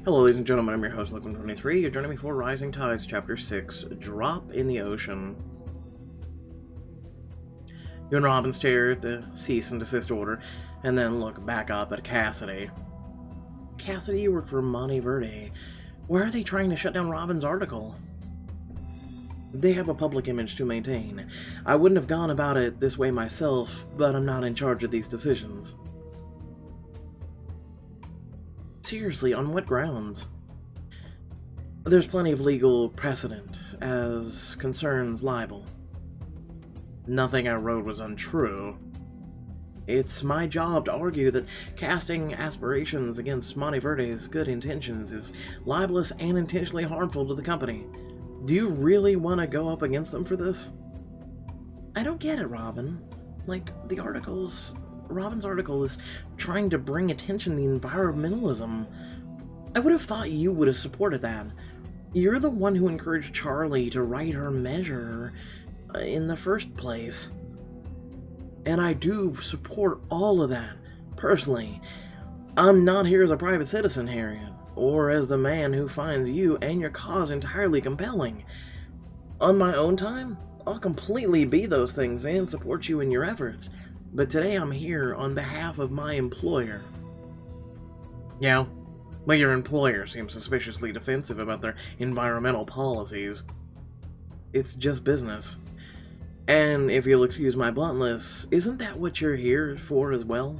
Hello ladies and gentlemen, I'm your host, Liquid23. You're joining me for Rising Tides, Chapter 6, Drop in the Ocean. You and Robin stare at the cease and desist order, and then look back up at Cassidy. Cassidy, you work for Monte Verde. Why are they trying to shut down Robin's article? They have a public image to maintain. I wouldn't have gone about it this way myself, but I'm not in charge of these decisions. Seriously, on what grounds? There's plenty of legal precedent as concerns libel. Nothing I wrote was untrue. It's my job to argue that casting aspirations against Monte Verde's good intentions is libelous and intentionally harmful to the company. Do you really want to go up against them for this? I don't get it, Robin. Robin's article is trying to bring attention to environmentalism. I would have thought you would have supported that. You're the one who encouraged Charlie to write her measure in the first place. And I do support all of that, personally. I'm not here as a private citizen, Harriet, or as the man who finds you and your cause entirely compelling. On my own time, I'll completely be those things and support you in your efforts. But today I'm here on behalf of my employer. Yeah, but your employer seems suspiciously defensive about their environmental policies. It's just business. And if you'll excuse my bluntness, isn't that what you're here for as well?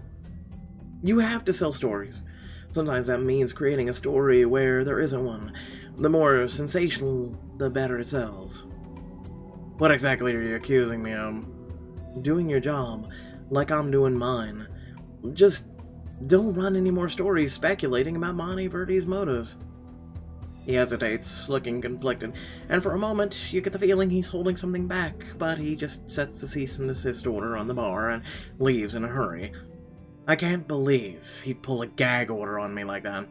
You have to sell stories. Sometimes that means creating a story where there isn't one. The more sensational, the better it sells. What exactly are you accusing me of? Doing your job, like I'm doing mine. Just don't run any more stories speculating about Monte Verde's motives. He hesitates, looking conflicted, and for a moment you get the feeling he's holding something back, but he just sets the cease and desist order on the bar and leaves in a hurry. I can't believe he'd pull a gag order on me like that.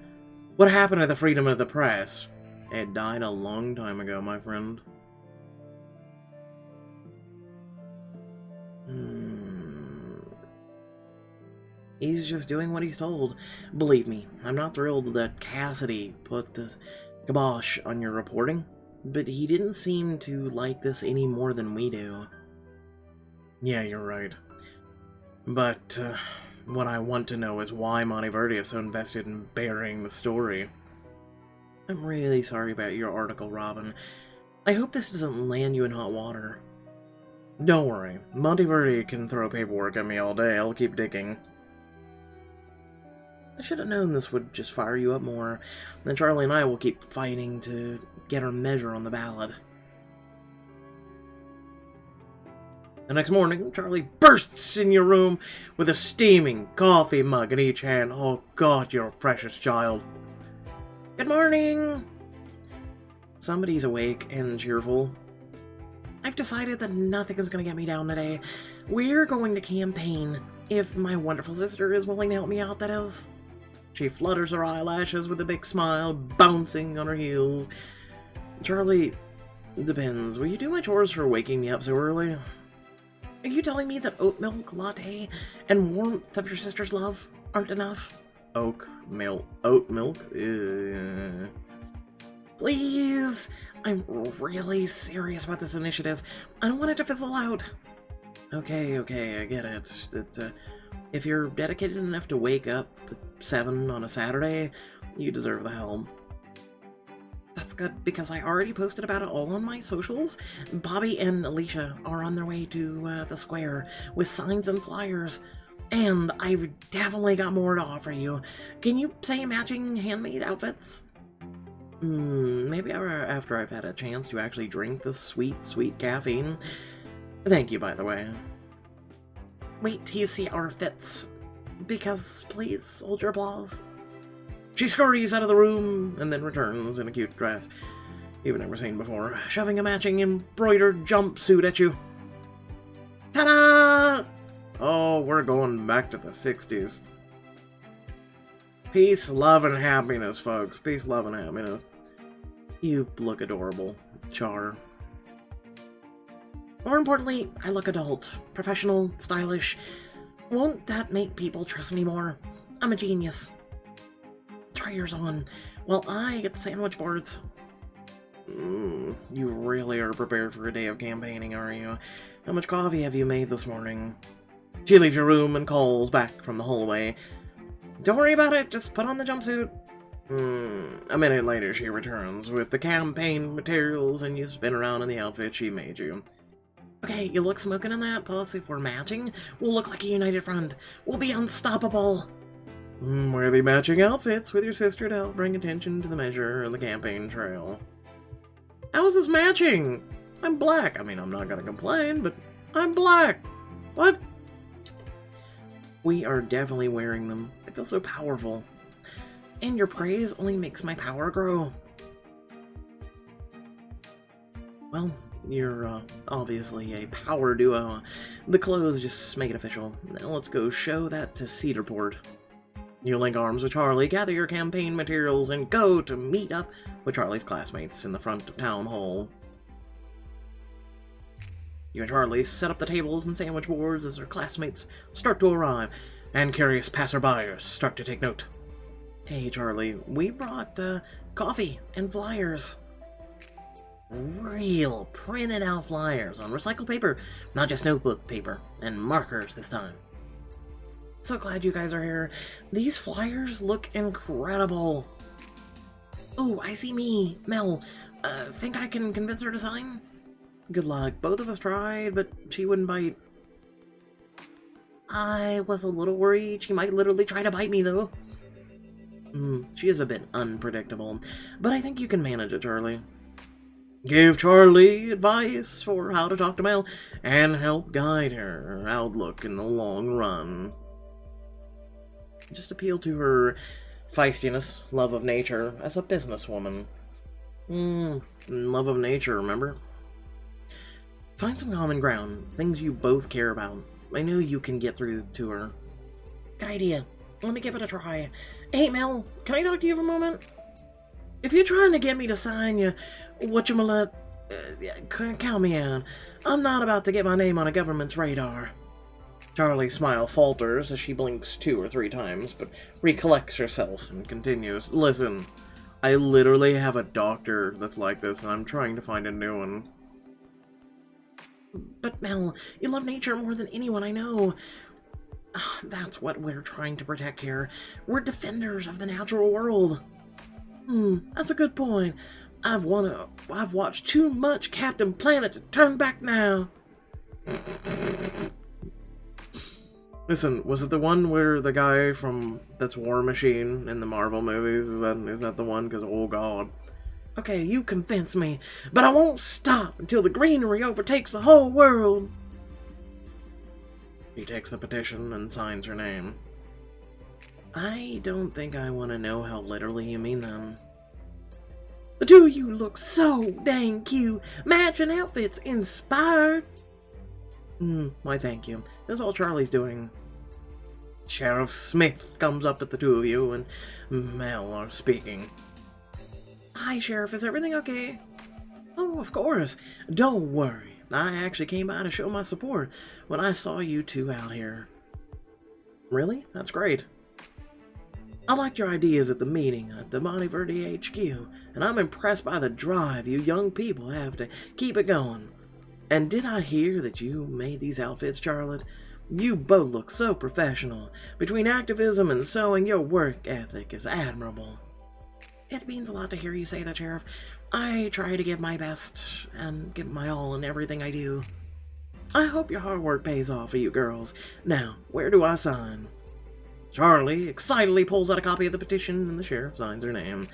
What happened to the freedom of the press? It died a long time ago, my friend. He's just doing what he's told. Believe me, I'm not thrilled that Cassidy put the kibosh on your reporting, but he didn't seem to like this any more than we do. Yeah, you're right. But what I want to know is why Monte Verde is so invested in burying the story. I'm really sorry about your article, Robin. I hope this doesn't land you in hot water. Don't worry, Monte Verde can throw paperwork at me all day. I'll keep digging. I should have known this would just fire you up more. Then Charlie and I will keep fighting to get our measure on the ballot. The next morning, Charlie bursts in your room with a steaming coffee mug in each hand. Oh God, you're a precious child. Good morning! Somebody's awake and cheerful. I've decided that nothing is going to get me down today. We're going to campaign, if my wonderful sister is willing to help me out, that is. She flutters her eyelashes with a big smile, bouncing on her heels. Charlie, depends. Will you do my chores for waking me up so early? Are you telling me that oat milk, latte, and warmth of your sister's love aren't enough? Oat milk? Please! I'm really serious about this initiative. I don't want it to fizzle out. Okay, I get it. That, if you're dedicated enough to wake up at 7 on a Saturday, you deserve the help. That's good, because I already posted about it all on my socials. Bobby and Alicia are on their way to the square with signs and flyers. And I've definitely got more to offer you. Can you say matching handmade outfits? Maybe after I've had a chance to actually drink the sweet caffeine. Thank you, by the way. Wait till you see our fits. Because, please, hold your applause. She scurries out of the room and then returns in a cute dress you've never seen before, shoving a matching embroidered jumpsuit at you. Ta-da! Oh, we're going back to the 60s. Peace, love, and happiness, folks. Peace, love, and happiness. You look adorable, Char. More importantly, I look adult, professional, stylish. Won't that make people trust me more? I'm a genius. Try yours on. while I get the sandwich boards. You really are prepared for a day of campaigning, are you? How much coffee have you made this morning? She leaves your room and calls back from the hallway. Don't worry about it, just put on the jumpsuit. A minute later she returns with the campaign materials and you spin around in the outfit she made you. Okay, you look smoking in that, plus if we're matching, we'll look like a united front. We'll be unstoppable. Wear the matching outfits with your sister to help bring attention to the measure and the campaign trail. How's this matching? I'm black. I mean, I'm not gonna complain, but I'm black. What? We are definitely wearing them. I feel so powerful. And your praise only makes my power grow. Well, you're obviously a power duo. The clothes just make it official. Now let's go show that to Cedarport. You link arms with Charlie, gather your campaign materials, and go to meet up with Charlie's classmates in the front of Town Hall. You and Charlie set up the tables and sandwich boards as their classmates start to arrive, and curious passerbyers start to take note. Hey Charlie, we brought coffee and flyers. Real printed out flyers on recycled paper, not just notebook paper, and markers this time. So glad you guys are here. These flyers look incredible. Oh, I see me. Mel, think I can convince her to sign? Good luck. Both of us tried, but she wouldn't bite. I was a little worried she might literally try to bite me, though. She is a bit unpredictable, but I think you can manage it, Charlie. Give Charlie advice for how to talk to Mel, and help guide her outlook in the long run. Just appeal to her feistiness, love of nature, as a businesswoman. Love of nature, remember? Find some common ground, things you both care about. I know you can get through to her. Good idea. Let me give it a try. Hey, Mel, can I talk to you for a moment? If you're trying to get me to sign you, whatchamacallit, count me out. I'm not about to get my name on a government's radar. Charlie's smile falters as she blinks 2 or 3 times, but recollects herself and continues. Listen, I literally have a doctor that's like this, and I'm trying to find a new one. But Mel, you love nature more than anyone I know. That's what we're trying to protect here. We're defenders of the natural world. That's a good point. I've watched too much Captain Planet to turn back now. Listen, was it the one where the guy from that's War Machine in the Marvel movies? Is that the one? Because, oh god. Okay, you convince me, but I won't stop until the greenery overtakes the whole world. He takes the petition and signs her name. I don't think I want to know how literally you mean them. The two of you look so dang cute. Matching outfits, inspired. Why thank you. That's all Charlie's doing. Sheriff Smith comes up at the two of you and Mel are speaking. Hi, Sheriff. Is everything okay? Oh, of course. Don't worry. I actually came by to show my support when I saw you two out here. Really? That's great. I liked your ideas at the meeting at the Monte Verde HQ, and I'm impressed by the drive you young people have to keep it going. And did I hear that you made these outfits, Charlotte? You both look so professional. Between activism and sewing, your work ethic is admirable. It means a lot to hear you say that, Sheriff. I try to give my best and give my all in everything I do. I hope your hard work pays off for you girls. Now, where do I sign? Charlie excitedly pulls out a copy of the petition and the sheriff signs her name.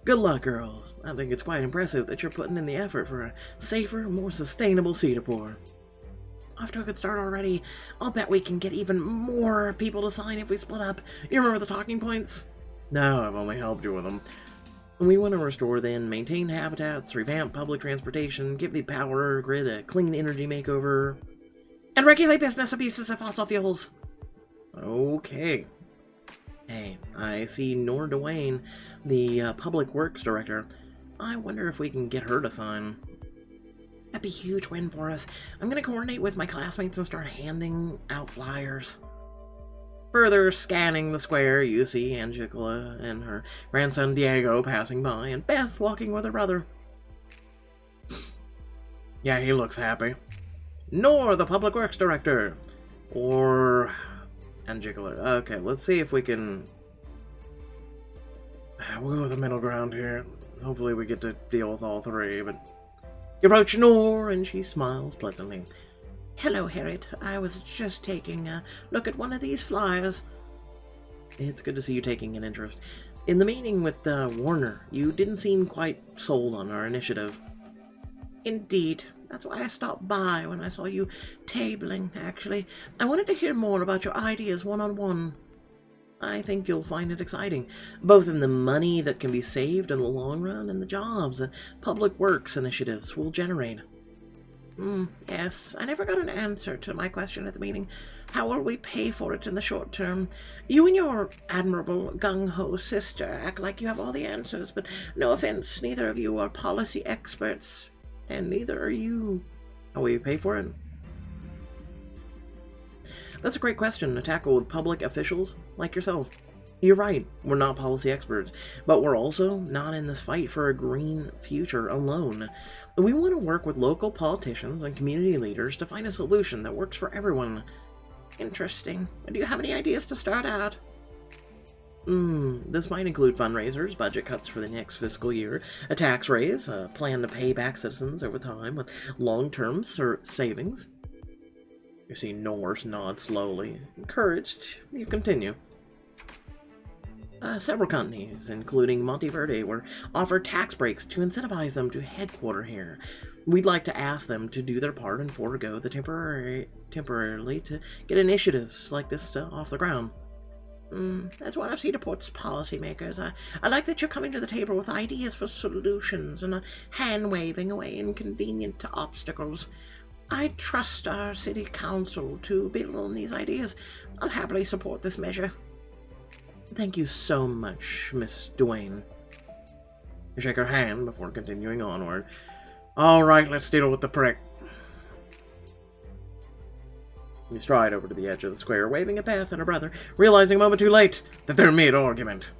Good luck, girls. I think it's quite impressive that you're putting in the effort for a safer, more sustainable Cedarport. Off to a good start already. I'll bet we can get even more people to sign if we split up. You remember the talking points? No, I've only helped you with them. We want to restore then, maintain habitats, revamp public transportation, give the power grid a clean energy makeover, and regulate business abuses of fossil fuels. Okay. Hey, I see Nora Dwayne, the Public Works Director. I wonder if we can get her to sign. That'd be a huge win for us. I'm going to coordinate with my classmates and start handing out flyers. Further scanning the square, you see Angela and her grandson Diego passing by, and Beth walking with her brother. Yeah, he looks happy. Nor the Public Works Director. Or Angela. Okay, let's see if we can... We'll go with the middle ground here. Hopefully we get to deal with all three, but... You approach Nor, and she smiles pleasantly. Hello, Harriet. I was just taking a look at one of these flyers. It's good to see you taking an interest. In the meeting with Warner, you didn't seem quite sold on our initiative. Indeed. That's why I stopped by when I saw you tabling, actually. I wanted to hear more about your ideas one-on-one. I think you'll find it exciting, both in the money that can be saved in the long run and the jobs that public works initiatives will generate. Yes, I never got an answer to my question at the meeting. How will we pay for it in the short term? You and your admirable gung-ho sister act like you have all the answers, but no offense, neither of you are policy experts. And neither are you. How will you pay for it? That's a great question to tackle with public officials like yourself. You're right, we're not policy experts, but we're also not in this fight for a green future alone. We want to work with local politicians and community leaders to find a solution that works for everyone. Interesting. Do you have any ideas to start out? This might include fundraisers, budget cuts for the next fiscal year, a tax raise, a plan to pay back citizens over time with long-term savings. You see Norse nod slowly. Encouraged, you continue. Several companies, including Monteverde, were offered tax breaks to incentivize them to headquarter here. We'd like to ask them to do their part and forego the temporarily to get initiatives like this off the ground. As one of Cedarport's policymakers, I like that you're coming to the table with ideas for solutions and hand-waving away inconvenient obstacles. I trust our city council to build on these ideas. I'll happily support this measure. Thank you so much, Miss Duane. You shake her hand before continuing onward. All right, let's deal with the prick. You stride over to the edge of the square, waving at Beth and her brother, realizing a moment too late that they're mid-argument.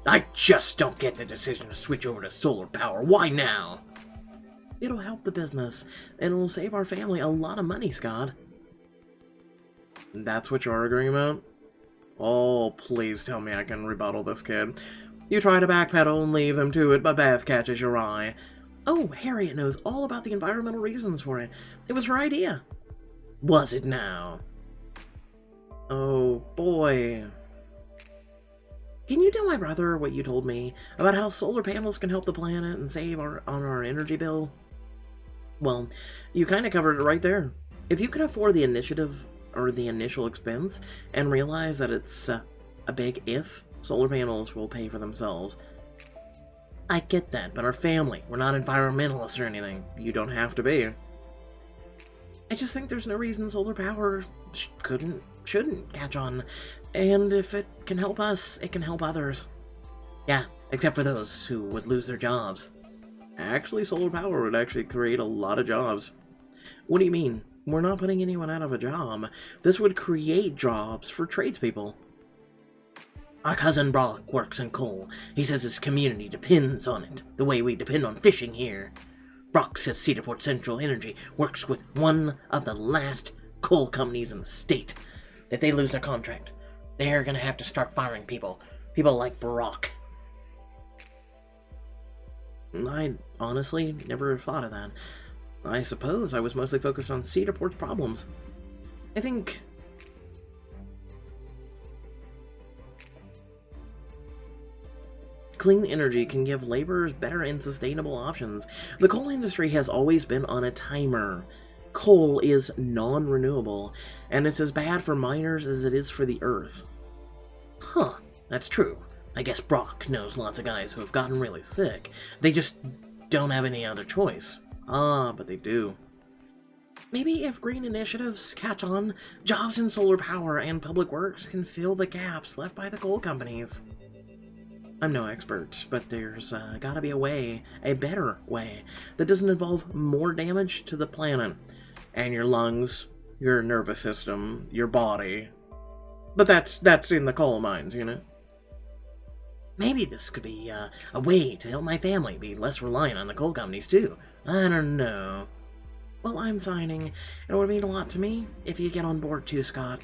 I just don't get the decision to switch over to solar power. Why now? It'll help the business, and it'll save our family a lot of money, Scott. That's what you're arguing about? Oh, please tell me I can rebuttal this kid. You try to backpedal and leave them to it, but Beth catches your eye. Oh, Harriet knows all about the environmental reasons for it. It was her idea. Was it now? Oh, boy. Can you tell my brother what you told me about how solar panels can help the planet and save on our energy bill? Well, you kind of covered it right there. If you can afford the initiative or the initial expense and realize that it's a big if, solar panels will pay for themselves. I get that, but our family, we're not environmentalists or anything. You don't have to be. I just think there's no reason solar power shouldn't catch on. And if it can help us, it can help others. Yeah, except for those who would lose their jobs. Actually, solar power would actually create a lot of jobs. What do you mean? We're not putting anyone out of a job. This would create jobs for tradespeople. Our cousin Brock works in coal. He says his community depends on it, the way we depend on fishing here. Brock says Cedarport Central Energy works with one of the last coal companies in the state. If they lose their contract, they're gonna have to start firing people. People like Brock. I honestly never thought of that. I suppose I was mostly focused on Cedarport's problems. I think... clean energy can give laborers better and sustainable options. The coal industry has always been on a timer. Coal is non-renewable, and it's as bad for miners as it is for the earth. Huh, that's true. I guess Brock knows lots of guys who have gotten really sick. They just don't have any other choice. Ah, but they do. Maybe if green initiatives catch on, jobs in solar power and public works can fill the gaps left by the coal companies. I'm no expert, but there's gotta be a way, a better way, that doesn't involve more damage to the planet, and your lungs, your nervous system, your body. But that's in the coal mines, you know? Maybe this could be a way to help my family be less reliant on the coal companies, too. I don't know. Well, I'm signing. It would mean a lot to me if you get on board, too, Scott.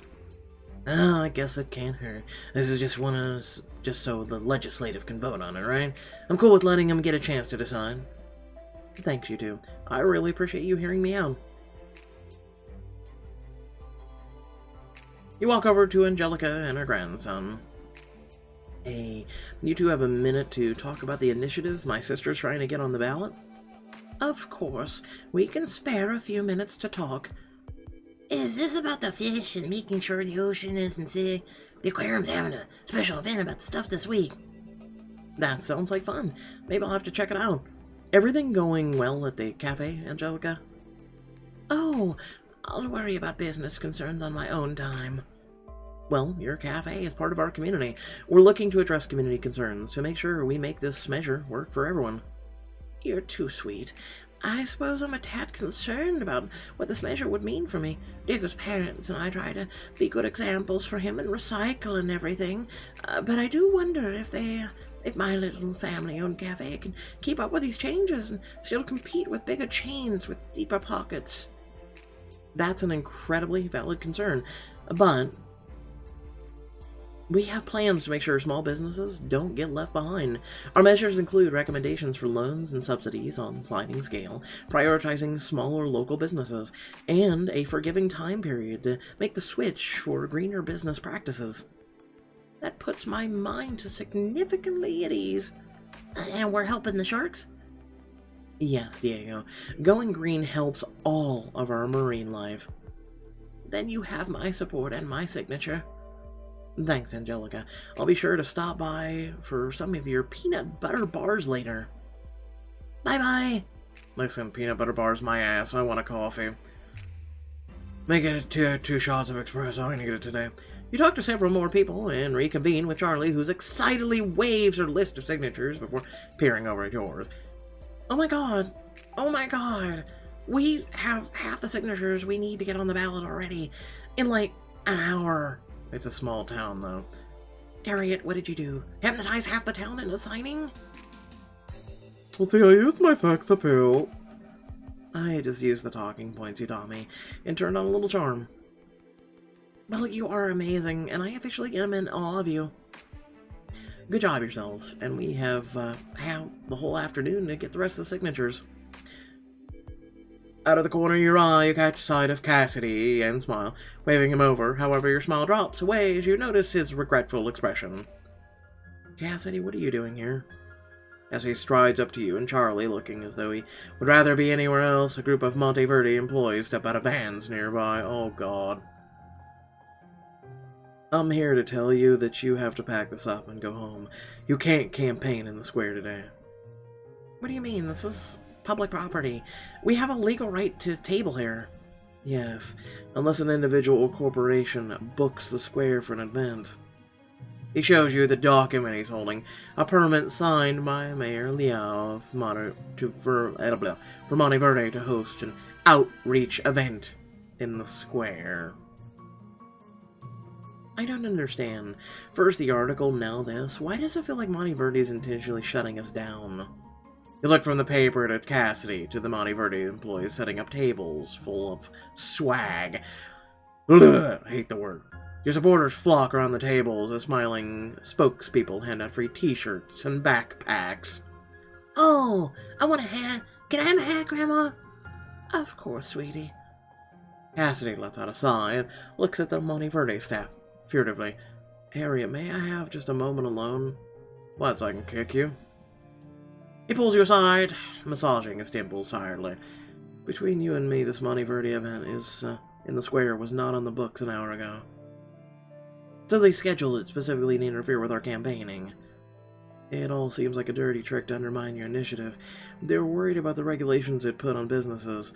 Oh, I guess it can't hurt. This is just so the legislative can vote on it, right? I'm cool with letting them get a chance to decide. Thanks, you two. I really appreciate you hearing me out. You walk over to Angelica and her grandson. Hey, you two have a minute to talk about the initiative my sister's trying to get on the ballot? Of course. We can spare a few minutes to talk. Is this about the fish and making sure the ocean isn't sick? The aquarium's having a special event about the stuff this week. That sounds like fun. Maybe I'll have to check it out. Everything going well at the cafe, Angelica? Oh, I'll worry about business concerns on my own time. Well, your cafe is part of our community. We're looking to address community concerns to make sure we make this measure work for everyone. You're too sweet. I suppose I'm a tad concerned about what this measure would mean for me. Diego's parents and I try to be good examples for him and recycle and everything. But I do wonder if my little family-owned cafe can keep up with these changes and still compete with bigger chains with deeper pockets. That's an incredibly valid concern, but we have plans to make sure small businesses don't get left behind. Our measures include recommendations for loans and subsidies on sliding scale, prioritizing smaller local businesses, and a forgiving time period to make the switch for greener business practices. That puts my mind significantly at ease. And we're helping the sharks? Yes, Diego. Going green helps all of our marine life. Then you have my support and my signature. Thanks, Angelica. I'll be sure to stop by for some of your peanut butter bars later. Bye-bye. Listen, peanut butter bars my ass. I want a coffee. Make it two shots of espresso. I'm gonna get it today. You talk to several more people and reconvene with Charlie, who excitedly waves her list of signatures before peering over at yours. Oh my god. Oh my god. We have half the signatures we need to get on the ballot already. In like an hour. It's a small town, though. Harriet, what did you do? Hypnotize half the town into signing? Well, see, I used my sex appeal. I just used the talking points you taught me and turned on a little charm. Well, you are amazing, and I officially am in awe of you. Good job yourselves, and we have the whole afternoon to get the rest of the signatures. Out of the corner of your eye, you catch sight of Cassidy and smile, waving him over. However, your smile drops away as you notice his regretful expression. Cassidy, what are you doing here? As he strides up to you and Charlie, looking as though he would rather be anywhere else, a group of Monteverde employees step out of vans nearby. Oh, God. I'm here to tell you that you have to pack this up and go home. You can't campaign in the square today. What do you mean? This is public property. We have a legal right to table here. Yes, unless an individual or corporation books the square for an event. He shows you the document he's holding, a permit signed by Mayor Liao for Monteverde to host an outreach event in the square. I don't understand. First the article, now this. Why does it feel like Monteverde's intentionally shutting us down? You look from the paper to Cassidy to the Monteverde employees setting up tables full of swag. Ugh, I hate the word. Your supporters flock around the tables as smiling spokespeople hand out free t-shirts and backpacks. Oh, I want a hat. Can I have a hat, Grandma? Of course, sweetie. Cassidy lets out a sigh and looks at the Monteverde staff furtively. Harriet, may I have just a moment alone? What, so I can kick you? He pulls you aside, massaging his temples tiredly. Between you and me, this Monteverde event in the square was not on the books an hour ago. So they scheduled it specifically to interfere with our campaigning. It all seems like a dirty trick to undermine your initiative. They were worried about the regulations it put on businesses.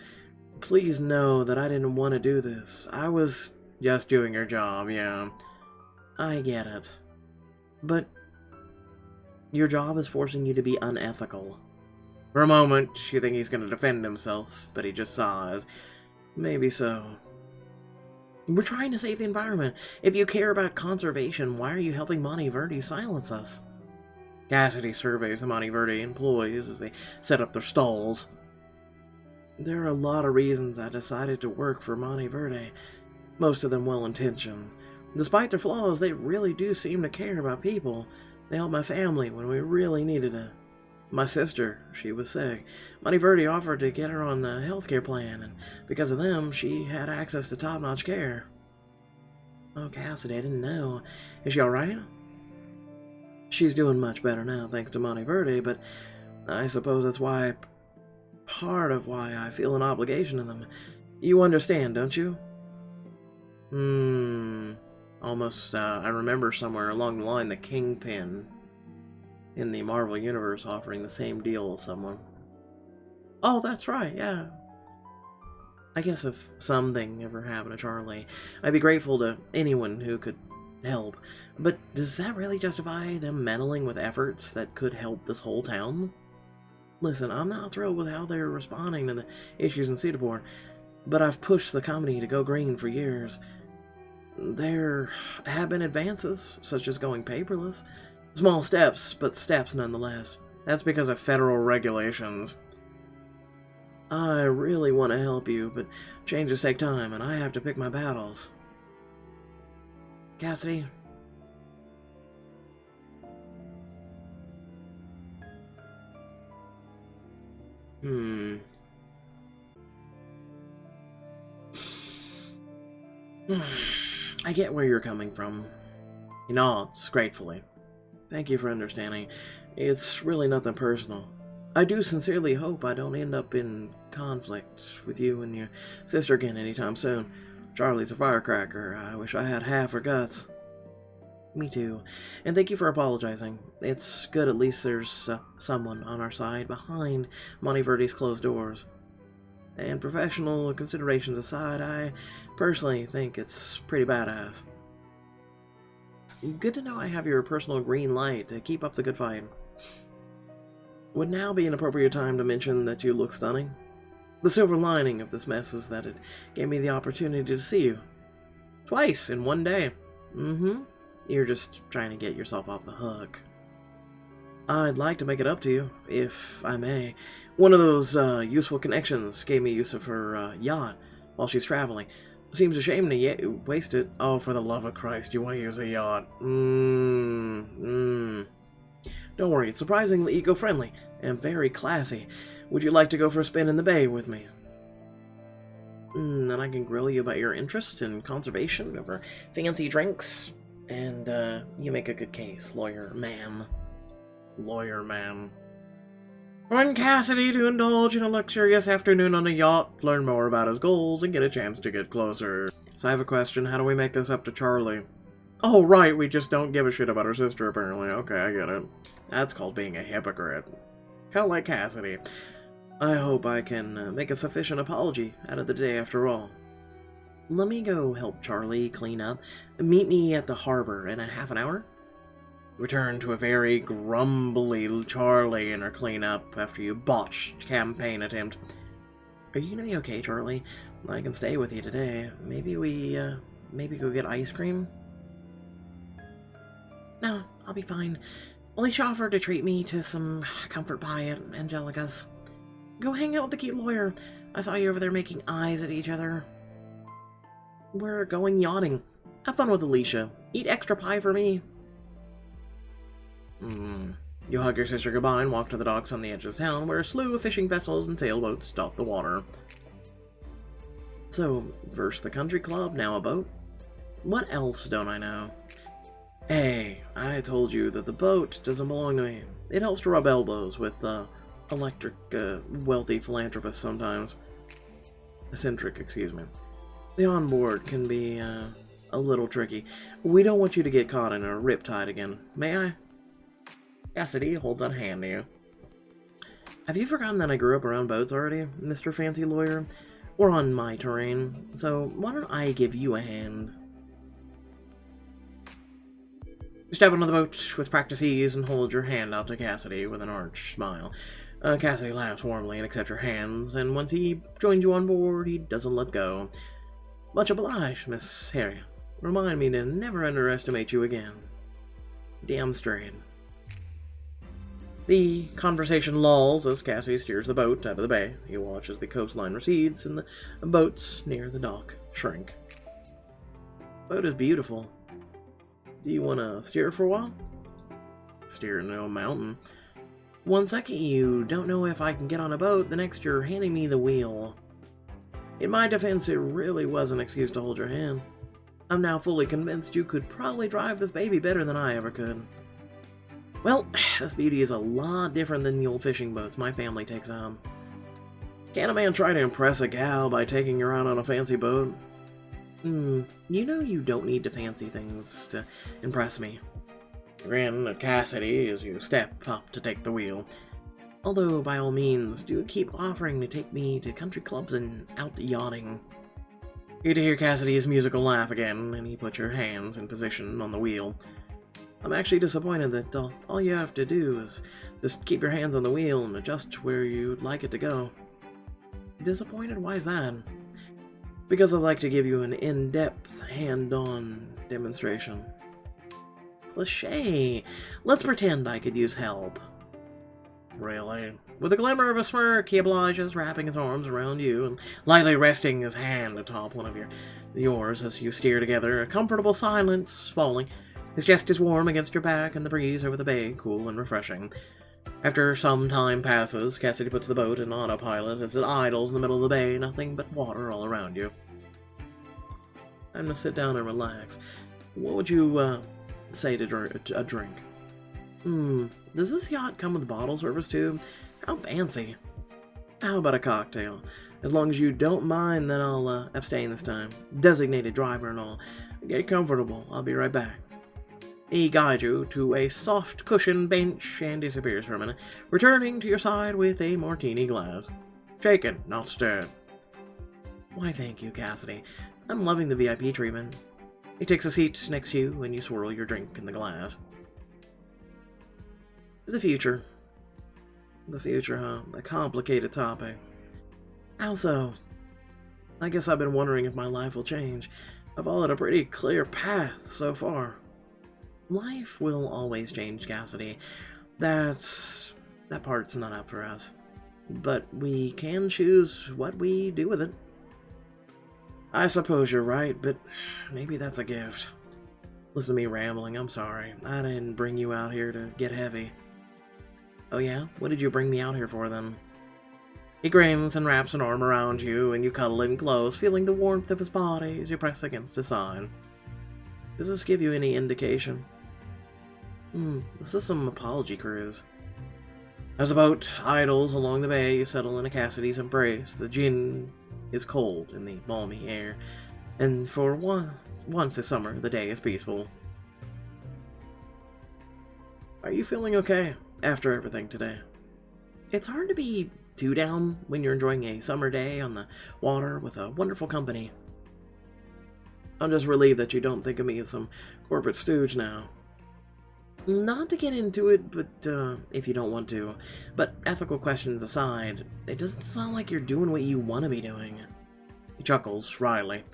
Please know that I didn't want to do this. I was just doing your job, yeah. I get it. But your job is forcing you to be unethical. For a moment, you think he's going to defend himself, but he just sighs. Maybe so. We're trying to save the environment. If you care about conservation, why are you helping Monte Verde silence us? Cassidy surveys the Monte Verde employees as they set up their stalls. There are a lot of reasons I decided to work for Monte Verde, most of them well-intentioned. Despite their flaws, they really do seem to care about people. They helped my family when we really needed it. My sister, she was sick. Monte Verde offered to get her on the healthcare plan, and because of them, she had access to top-notch care. Oh, Cassidy, I didn't know. Is she alright? She's doing much better now, thanks to Monte Verde, but I suppose that's part of why I feel an obligation to them. You understand, don't you? Almost, I remember somewhere along the line the Kingpin in the Marvel Universe offering the same deal to someone. Oh, that's right, yeah. I guess if something ever happened to Charlie, I'd be grateful to anyone who could help. But does that really justify them meddling with efforts that could help this whole town? Listen, I'm not thrilled with how they're responding to the issues in Cedarport, but I've pushed the company to go green for years. There have been advances, such as going paperless. Small steps, but steps nonetheless. That's because of federal regulations. I really want to help you, but changes take time, and I have to pick my battles. Cassidy? I get where you're coming from. He nods gratefully. Thank you for understanding. It's really nothing personal. I do sincerely hope I don't end up in conflict with you and your sister again anytime soon. Charlie's a firecracker. I wish I had half her guts. Me too. And thank you for apologizing. It's good at least there's someone on our side behind Monte Verde's closed doors. And professional considerations aside, I personally think it's pretty badass. Good to know I have your personal green light to keep up the good fight. Would now be an appropriate time to mention that you look stunning? The silver lining of this mess is that it gave me the opportunity to see you. Twice in one day. You're just trying to get yourself off the hook. I'd like to make it up to you, if I may. One of those useful connections gave me use of her yacht while she's traveling. Seems a shame to waste it. Oh, for the love of Christ, you want to use a yacht. Don't worry, it's surprisingly eco-friendly and very classy. Would you like to go for a spin in the bay with me? Then I can grill you about your interest in conservation over fancy drinks. And, you make a good case, lawyer man. Lawyer man. Join Cassidy to indulge in a luxurious afternoon on a yacht, learn more about his goals, and get a chance to get closer. So I have a question, how do we make this up to Charlie? Oh, right, we just don't give a shit about her sister, apparently. Okay, I get it. That's called being a hypocrite. Kinda like Cassidy. I hope I can make a sufficient apology out of the day after all. Let me go help Charlie clean up. Meet me at the harbor in a half an hour. Return to a very grumbly Charlie in her cleanup after you botched campaign attempt. Are you gonna be okay, Charlie? I can stay with you today. Maybe go get ice cream? No, I'll be fine. Only she offered to treat me to some comfort pie at Angelica's. Go hang out with the cute lawyer. I saw you over there making eyes at each other. We're going yachting. Have fun with Alicia. Eat extra pie for me. You hug your sister goodbye and walk to the docks on the edge of town, where a slew of fishing vessels and sailboats dot the water. So, first the country club, now a boat? What else don't I know? Hey, I told you that the boat doesn't belong to me. It helps to rub elbows with, wealthy philanthropists sometimes. Eccentric, excuse me. The onboard can be, a little tricky. We don't want you to get caught in a riptide again. May I? Cassidy holds out a hand to you. Have you forgotten that I grew up around boats already, Mr. Fancy Lawyer? We're on my terrain, so why don't I give you a hand? You step onto the boat with practice ease and hold your hand out to Cassidy with an arch smile. Cassidy laughs warmly and accepts your hands, and once he joins you on board, he doesn't let go. Much obliged, Miss Harriet. Remind me to never underestimate you again. Damn straight. The conversation lulls as Cassidy steers the boat out of the bay. He watches the coastline recedes and the boats near the dock shrink. The boat is beautiful. Do you want to steer for a while? Steer into a mountain. One second you don't know if I can get on a boat, the next you're handing me the wheel. In my defense, it really was an excuse to hold your hand. I'm now fully convinced you could probably drive this baby better than I ever could. Well, this beauty is a lot different than the old fishing boats my family takes on. Can a man try to impress a gal by taking her out on a fancy boat? You know you don't need to fancy things to impress me. Grin at Cassidy as you step up to take the wheel. Although, by all means, do keep offering to take me to country clubs and out yachting. You get to hear Cassidy's musical laugh again, and he puts your hands in position on the wheel. I'm actually disappointed that all you have to do is just keep your hands on the wheel and adjust where you'd like it to go. Disappointed? Why is that? Because I'd like to give you an in-depth, hand-on demonstration. Cliché. Let's pretend I could use help. Really? With a glimmer of a smirk, he obliges, wrapping his arms around you and lightly resting his hand atop one of yours as you steer together, a comfortable silence falling. His chest is warm against your back, and the breeze over the bay cool and refreshing. After some time passes, Cassidy puts the boat in autopilot as it idles in the middle of the bay, nothing but water all around you. I'm gonna sit down and relax. What would you, say to a drink? Does this yacht come with bottle service too? How fancy. How about a cocktail? As long as you don't mind, then I'll abstain this time. Designated driver and all. Get comfortable. I'll be right back. He guides you to a soft cushioned bench and disappears for a minute, returning to your side with a martini glass. Shaken, not stirred. Why, thank you, Cassidy. I'm loving the VIP treatment. He takes a seat next to you, and you swirl your drink in the glass. The future. The future, huh? A complicated topic. How so? I guess I've been wondering if my life will change. I've followed a pretty clear path so far. Life will always change, Cassidy. That part's not up for us. But we can choose what we do with it. I suppose you're right, but maybe that's a gift. Listen to me rambling, I'm sorry. I didn't bring you out here to get heavy. Oh yeah? What did you bring me out here for, then? He grins and wraps an arm around you, and you cuddle in close, feeling the warmth of his body as you press against his side. Does this give you any indication? This is some apology cruise. As the boat idles along the bay, you settle in a Cassidy's embrace. The gin is cold in the balmy air, and for once this summer, the day is peaceful. Are you feeling okay after everything today? It's hard to be too down when you're enjoying a summer day on the water with a wonderful company. I'm just relieved that you don't think of me as some corporate stooge now. Not to get into it, but if you don't want to. But ethical questions aside, it doesn't sound like you're doing what you want to be doing. He chuckles wryly.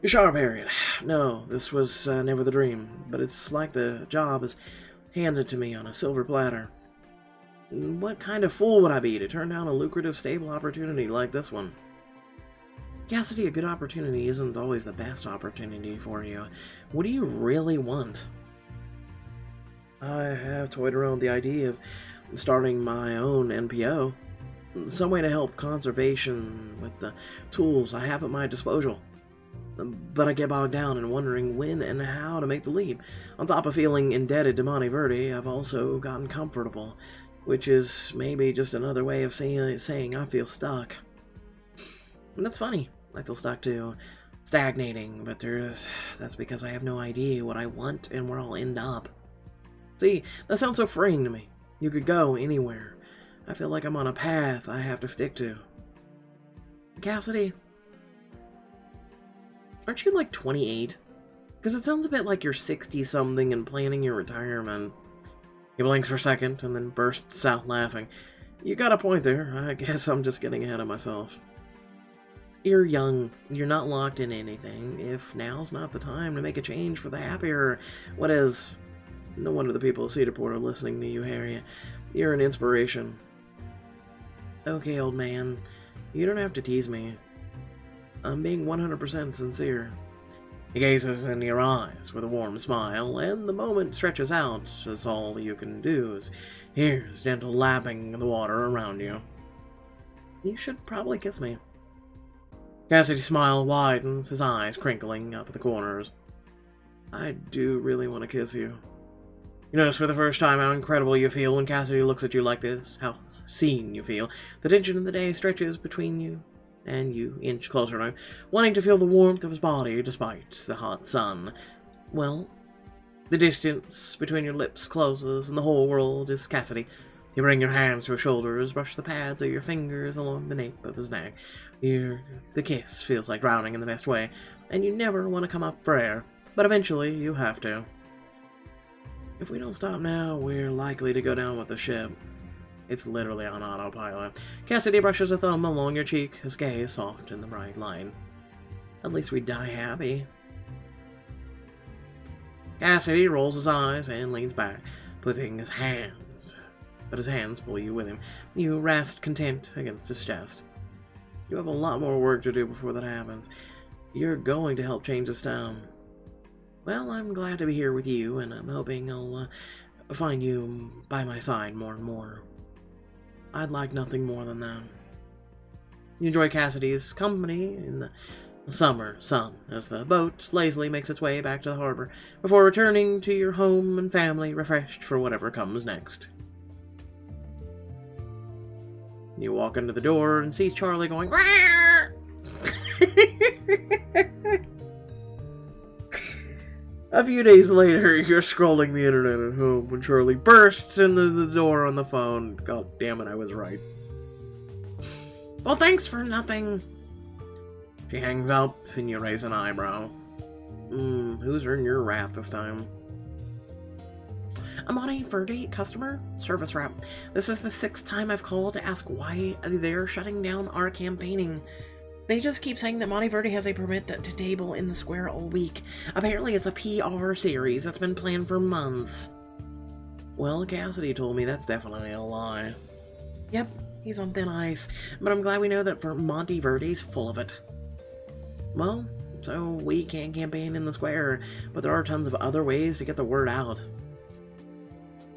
You're sharp, Harriet. No, this was never the dream, but it's like the job is handed to me on a silver platter. What kind of fool would I be to turn down a lucrative, stable opportunity like this one? Cassidy, a good opportunity isn't always the best opportunity for you. What do you really want? I have toyed around with the idea of starting my own NPO. Some way to help conservation with the tools I have at my disposal. But I get bogged down in wondering when and how to make the leap. On top of feeling indebted to Monte Verde, I've also gotten comfortable, which is maybe just another way of saying I feel stuck. And that's funny. I feel stuck too. Stagnating, but that's because I have no idea what I want and where I'll end up. See, that sounds so freeing to me. You could go anywhere. I feel like I'm on a path I have to stick to. Cassidy, aren't you like 28? Because it sounds a bit like you're 60-something and planning your retirement. He blinks for a second and then bursts out laughing. You got a point there. I guess I'm just getting ahead of myself. You're young. You're not locked in anything. If now's not the time to make a change for the happier, what is? No wonder the people of Cedarport are listening to you, Harry. You're an inspiration. Okay, old man. You don't have to tease me. I'm being 100% sincere. He gazes into your eyes with a warm smile, and the moment stretches out as all you can do is hear his gentle lapping of the water around you. You should probably kiss me. Cassidy's smile widens, his eyes crinkling up at the corners. I do really want to kiss you. You notice for the first time how incredible you feel when Cassidy looks at you like this, how seen you feel. The tension of the day stretches between you, and you inch closer to him, wanting to feel the warmth of his body despite the hot sun. Well, the distance between your lips closes, and the whole world is Cassidy. You bring your hands to his shoulders, brush the pads of your fingers along the nape of his neck. The kiss feels like drowning in the best way, and you never want to come up for air, but eventually you have to. If we don't stop now, we're likely to go down with the ship. It's literally on autopilot. Cassidy brushes a thumb along your cheek, his gaze soft in the bright light. At least we die happy. Cassidy rolls his eyes and leans back, putting his hand, but his hands pull you with him. You rest content against his chest. You have a lot more work to do before that happens. You're going to help change this town. Well, I'm glad to be here with you, and I'm hoping I'll find you by my side more and more. I'd like nothing more than that. You enjoy Cassidy's company in the summer sun as the boat lazily makes its way back to the harbor before returning to your home and family refreshed for whatever comes next. You walk into the door and see Charlie going, "Rah!" A few days later, you're scrolling the internet at home when Charlie bursts into the door on the phone. God damn it, I was right. Well, thanks for nothing. She hangs up and you raise an eyebrow. Who's earned your wrath this time? I'm on a Verde customer service rep. This is the 6th time I've called to ask why they're shutting down our campaigning. They just keep saying that Monteverde has a permit to table in the square all week. Apparently it's a PR series that's been planned for months. Well, Cassidy told me that's definitely a lie. Yep, he's on thin ice, but I'm glad we know that for Monteverde's full of it. Well, so we can't campaign in the square, but there are tons of other ways to get the word out.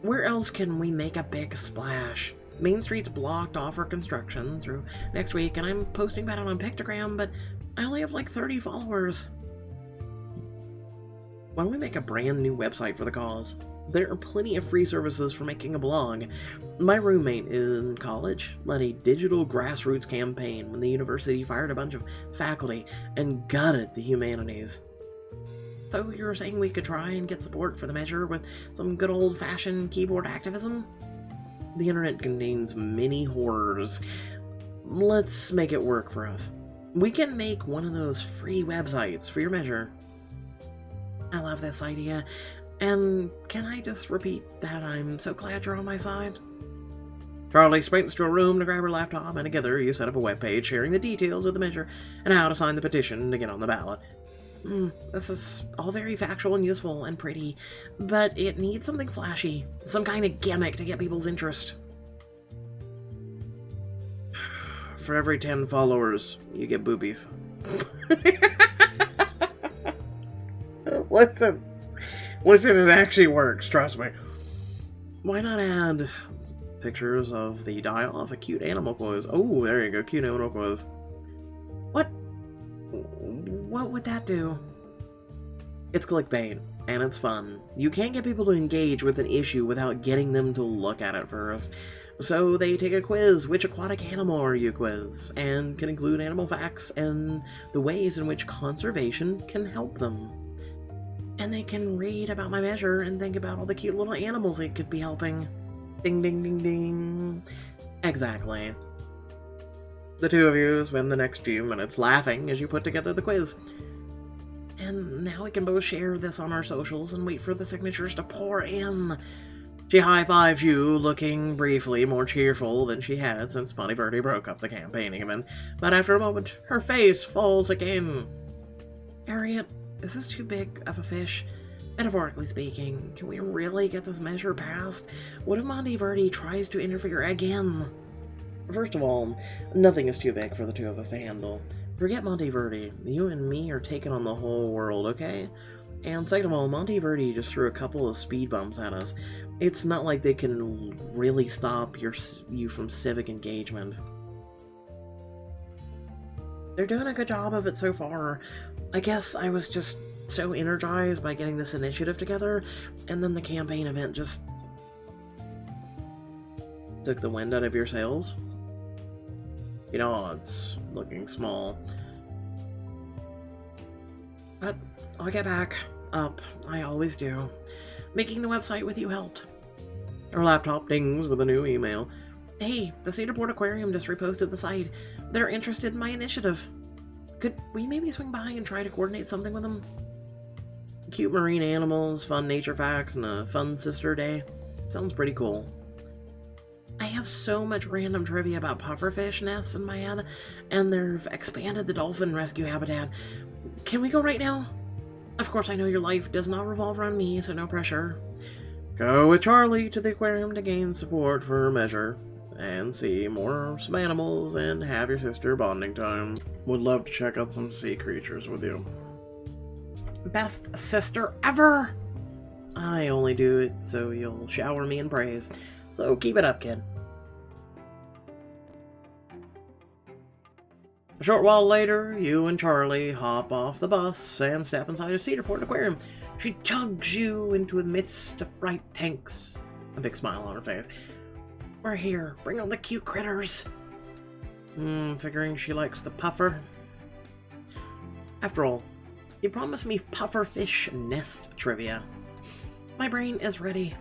Where else can we make a big splash? Main Street's blocked off for construction through next week, and I'm posting about it on Pictogram, but I only have like 30 followers. Why don't we make a brand new website for the cause? There are plenty of free services for making a blog. My roommate in college led a digital grassroots campaign when the university fired a bunch of faculty and gutted the humanities. So you're saying we could try and get support for the measure with some good old-fashioned keyboard activism? The internet contains many horrors. Let's make it work for us. We can make one of those free websites for your measure. I love this idea. And can I just repeat that I'm so glad you're on my side? Charlie sprints to a room to grab her laptop, and together you set up a webpage sharing the details of the measure and how to sign the petition to get on the ballot. This is all very factual and useful and pretty, but it needs something flashy, some kind of gimmick to get people's interest. For every 10 followers, you get boobies. Listen, it actually works, trust me. Why not add pictures of the die-off a cute animal quiz? Oh, there you go, cute animal quiz. What would that do? It's clickbait, and it's fun. You can't get people to engage with an issue without getting them to look at it first. So they take a quiz, which aquatic animal are you quiz, and can include animal facts and the ways in which conservation can help them. And they can read about my measure and think about all the cute little animals it could be helping. Ding ding ding ding. Exactly. The two of you spend the next few minutes laughing as you put together the quiz. And now we can both share this on our socials and wait for the signatures to pour in. She high-fives you, looking briefly more cheerful than she had since Monteverdi broke up the campaigning event, but after a moment, her face falls again. Harriet, is this too big of a fish? Metaphorically speaking, can we really get this measure passed? What if Monteverdi tries to interfere again? First of all, nothing is too big for the two of us to handle. Forget Monteverdi. You and me are taking on the whole world, okay? And second of all, Monteverdi just threw a couple of speed bumps at us. It's not like they can really stop you from civic engagement. They're doing a good job of it so far. I guess I was just so energized by getting this initiative together, and then the campaign event just took the wind out of your sails. You know, it's looking small. But I'll get back up. I always do. Making the website with you helped. Our laptop dings with a new email. Hey, the Cedarport Aquarium just reposted the site. They're interested in my initiative. Could we maybe swing by and try to coordinate something with them? Cute marine animals, fun nature facts, and a fun sister day. Sounds pretty cool. I have so much random trivia about pufferfish nests in my head, and they've expanded the dolphin rescue habitat. Can we go right now? Of course, I know your life does not revolve around me, so no pressure. Go with Charlie to the aquarium to gain support for her measure, and see more some animals, and have your sister bonding time. Would love to check out some sea creatures with you. Best sister ever! I only do it so you'll shower me in praise. So keep it up, kid. A short while later, you and Charlie hop off the bus and step inside a Cedarport Aquarium. She tugs you into the midst of bright tanks. A big smile on her face. We're here. Bring on the cute critters. Figuring she likes the puffer. After all, you promised me pufferfish nest trivia. My brain is ready.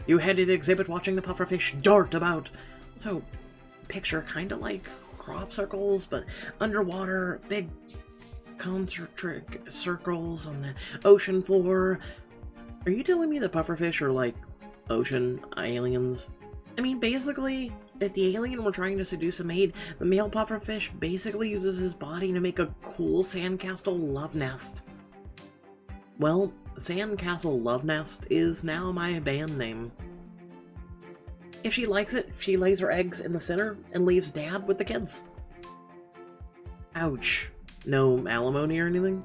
You head to the exhibit watching the pufferfish dart about. So, picture kind of like crop circles, but underwater, big concentric circles on the ocean floor. Are you telling me the pufferfish are like ocean aliens? I mean, basically, if the alien were trying to seduce a mate, the male pufferfish basically uses his body to make a cool sandcastle love nest. Well, Sandcastle Love Nest is now my band name. If she likes it, she lays her eggs in the center and leaves Dad with the kids. Ouch. No alimony or anything?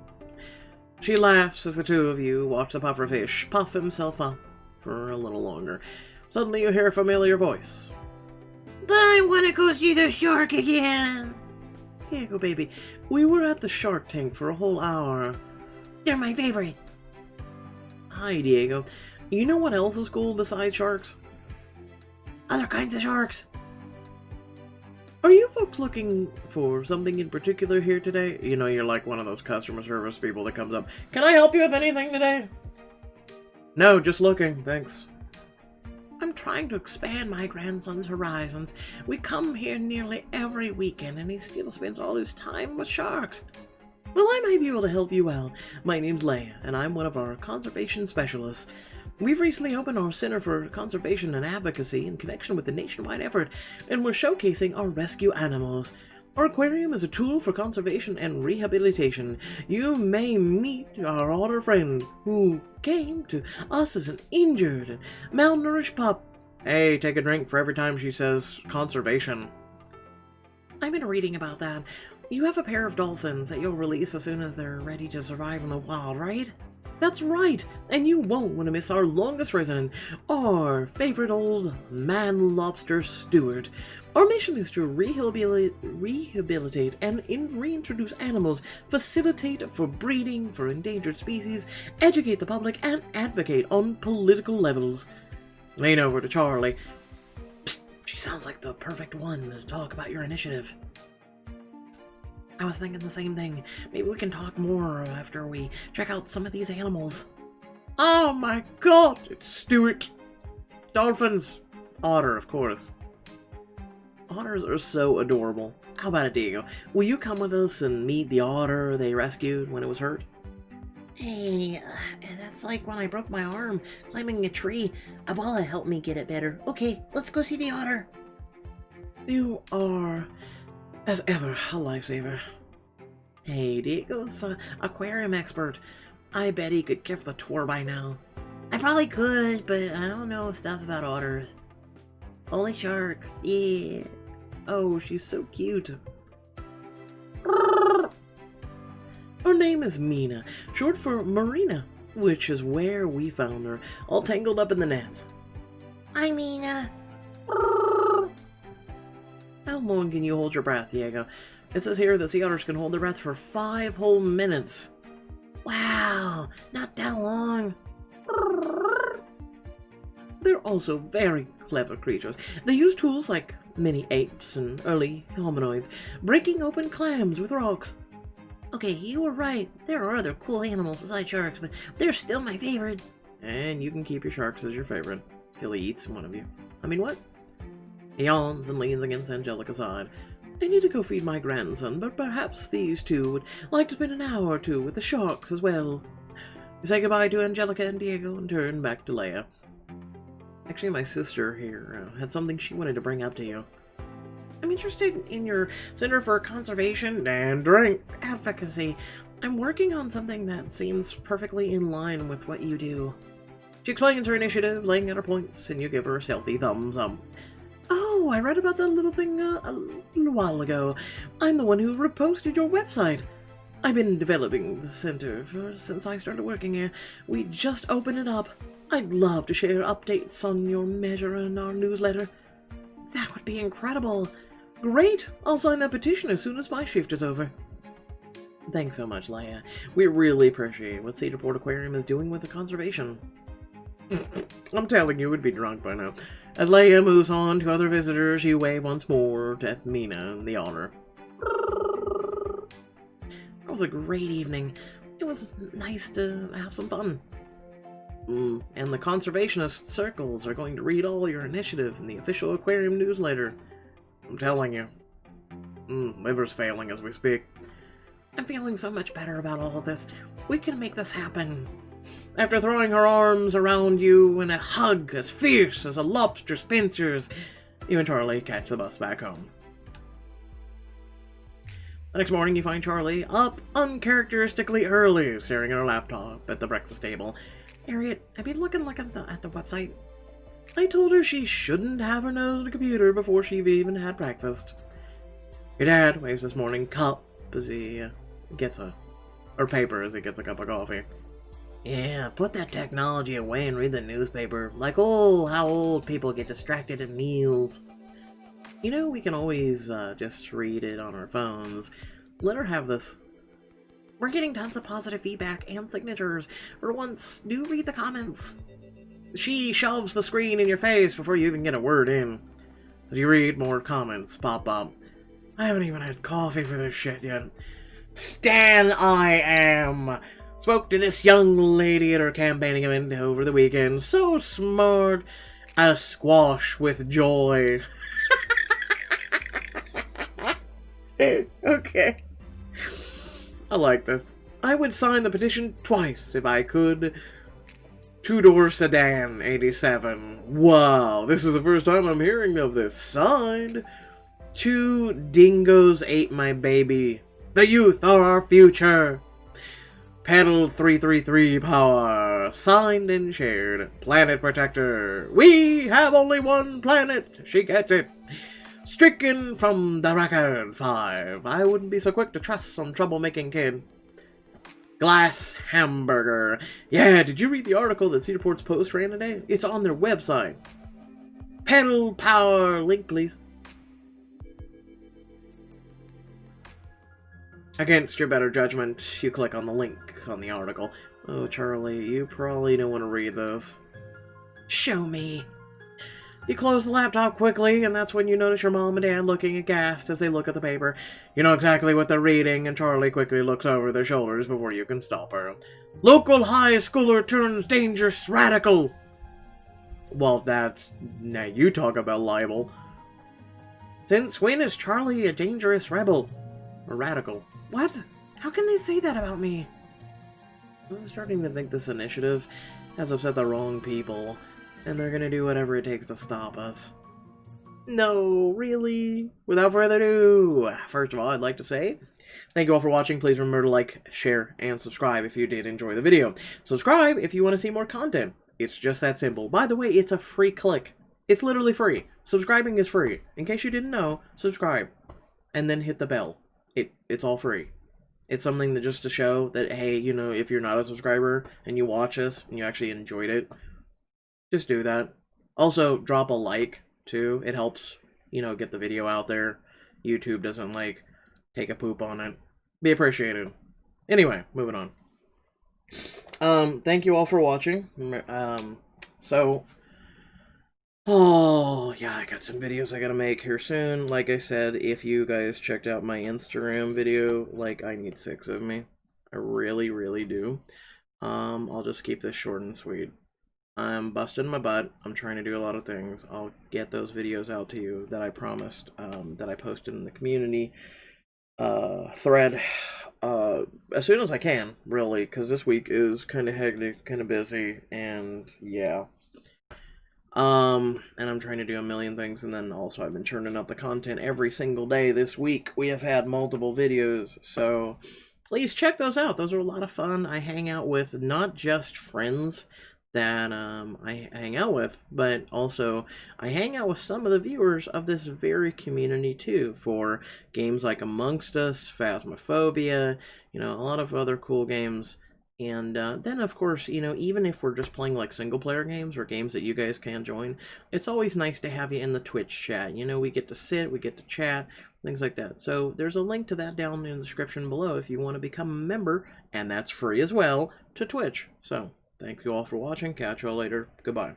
She laughs as the two of you watch the pufferfish puff himself up for a little longer. Suddenly you hear a familiar voice. But I want to go see the shark again! Diego, baby, we were at the shark tank for a whole hour. They're my favorite. Hi, Diego. You know what else is cool besides sharks? Other kinds of sharks. Are you folks looking for something in particular here today? You know, you're like one of those customer service people that comes up. Can I help you with anything today? No, just looking, thanks. I'm trying to expand my grandson's horizons. We come here nearly every weekend and he still spends all his time with sharks. Well, I might be able to help you out. My name's Leia, and I'm one of our conservation specialists. We've recently opened our Center for Conservation and Advocacy in connection with the nationwide effort, and we're showcasing our rescue animals. Our aquarium is a tool for conservation and rehabilitation. You may meet our otter friend, who came to us as an injured and malnourished pup. Hey, take a drink for every time she says conservation. I've been reading about that. You have a pair of dolphins that you'll release as soon as they're ready to survive in the wild, right? That's right, and you won't want to miss our longest resident, our favorite old man lobster Stewart. Our mission is to rehabilitate and reintroduce animals, facilitate for breeding for endangered species, educate the public, and advocate on political levels. Lean over to Charlie. Psst, she sounds like the perfect one to talk about your initiative. I was thinking the same thing. Maybe we can talk more after we check out some of these animals. Oh my god, it's Stuart. Dolphins. Otter, of course. Otters are so adorable. How about it, Diego? Will you come with us and meet the otter they rescued when it was hurt? Hey, that's like when I broke my arm climbing a tree. Abuela helped me get it better. Okay, let's go see the otter. You are, as ever, a lifesaver. Hey, Diego's aquarium expert. I bet he could give the tour by now. I probably could, but I don't know stuff about otters. Only sharks, yeah. Oh, she's so cute. Her name is Mina, short for Marina, which is where we found her, all tangled up in the net. I mean, How long can you hold your breath, Diego? It says here that sea otters can hold their breath for 5 whole minutes. wow, not that long. They're also very clever creatures. They use tools like mini apes and early hominoids, breaking open clams with rocks. Okay, you were right. There are other cool animals besides sharks, but they're still my favorite. And you can keep your sharks as your favorite, till he eats one of you. I mean, what? He yawns and leans against Angelica's side. I need to go feed my grandson, but perhaps these two would like to spend an hour or two with the sharks as well. You say goodbye to Angelica and Diego and turn back to Leia. Actually, my sister here had something she wanted to bring up to you. I'm interested in your Center for Conservation and Drink Advocacy. I'm working on something that seems perfectly in line with what you do. She explains her initiative, laying out her points, and you give her a stealthy thumbs up. Oh, I read about that little thing a little while ago. I'm the one who reposted your website. I've been developing the center since I started working here. We just opened it up. I'd love to share updates on your measure in our newsletter. That would be incredible. Great! I'll sign that petition as soon as my shift is over. Thanks so much, Leia. We really appreciate what Cedarport Aquarium is doing with the conservation. I'm telling you, we'd be drunk by now. As Leia moves on to other visitors, you wave once more at Mina and the otter. It was a great evening. It was nice to have some fun. And the conservationist circles are going to read all your initiative in the official aquarium newsletter. I'm telling you. Liver's failing as we speak. I'm feeling so much better about all of this. We can make this happen. After throwing her arms around you in a hug as fierce as a lobster's pincers, you and Charlie catch the bus back home. The next morning, you find Charlie up uncharacteristically early, staring at her laptop at the breakfast table. Harriet, I've been looking at the website. I told her she shouldn't have her nose at a computer before she even had breakfast. Your dad waves this morning cup as he gets or paper as he gets a cup of coffee. Yeah, put that technology away and read the newspaper. Like, how old people get distracted at meals. You know, we can always just read it on our phones. Let her have this. We're getting tons of positive feedback and signatures. For once, do read the comments. She shoves the screen in your face before you even get a word in. As you read, more comments pop up. I haven't even had coffee for this shit yet. Stan I am! Spoke to this young lady at her campaigning event over the weekend. So smart. A squash with joy. Okay. I like this. I would sign the petition twice if I could. Two-door sedan, 87. Wow, this is the first time I'm hearing of this. Signed. 2 dingoes ate my baby. The youth are our future. Pedal 333 power. Signed and shared. Planet Protector. We have only one planet. She gets it. Stricken from the record 5. I wouldn't be so quick to trust some troublemaking kid. Glass hamburger. Yeah, did you read the article that Cedarport's Post ran today? It's on their website. Pedal power. Link, please. Against your better judgment, you click on the link on the article. Oh, Charlie, you probably don't want to read this. Show me. You close the laptop quickly, and that's when you notice your mom and dad looking aghast as they look at the paper. You know exactly what they're reading, and Charlie quickly looks over their shoulders before you can stop her. Local high schooler turns dangerous radical. Well, that's... Now you talk about libel. Since when is Charlie a dangerous rebel? Or radical? What? How can they say that about me? I'm starting to think this initiative has upset the wrong people, and they're gonna do whatever it takes to stop us. No, really? Without further ado, first of all, I'd like to say thank you all for watching. Please remember to like, share, and subscribe if you did enjoy the video. Subscribe if you want to see more content. It's just that simple. By the way, it's a free click. It's literally free. Subscribing is free. In case you didn't know, subscribe. And then hit the bell. It's all free. It's something that just to show that, hey, you know, if you're not a subscriber and you watch us and you actually enjoyed it, just do that. Also, drop a like, too. It helps, you know, get the video out there. YouTube doesn't, like, take a poop on it. Be appreciated. Anyway, moving on. Thank you all for watching. Oh, yeah, I got some videos I gotta make here soon. Like I said, if you guys checked out my Instagram video, like, I need 6 of me. I really, really do. I'll just keep this short and sweet. I'm busting my butt. I'm trying to do a lot of things. I'll get those videos out to you that I promised, that I posted in the community thread as soon as I can, really, because this week is kind of hectic, kind of busy, and yeah. And I'm trying to do a million things, and then also I've been churning out the content every single day this week. We have had multiple videos, so please check those out. Those are a lot of fun. I hang out with not just friends that I hang out with, but also I hang out with some of the viewers of this very community too, for games like Amongst Us, Phasmophobia, you know, a lot of other cool games. And then, of course, you know, even if we're just playing like single-player games or games that you guys can join, it's always nice to have you in the Twitch chat. You know, we get to sit, we get to chat, things like that. So there's a link to that down in the description below if you want to become a member, and that's free as well, to Twitch. So thank you all for watching. Catch you all later. Goodbye.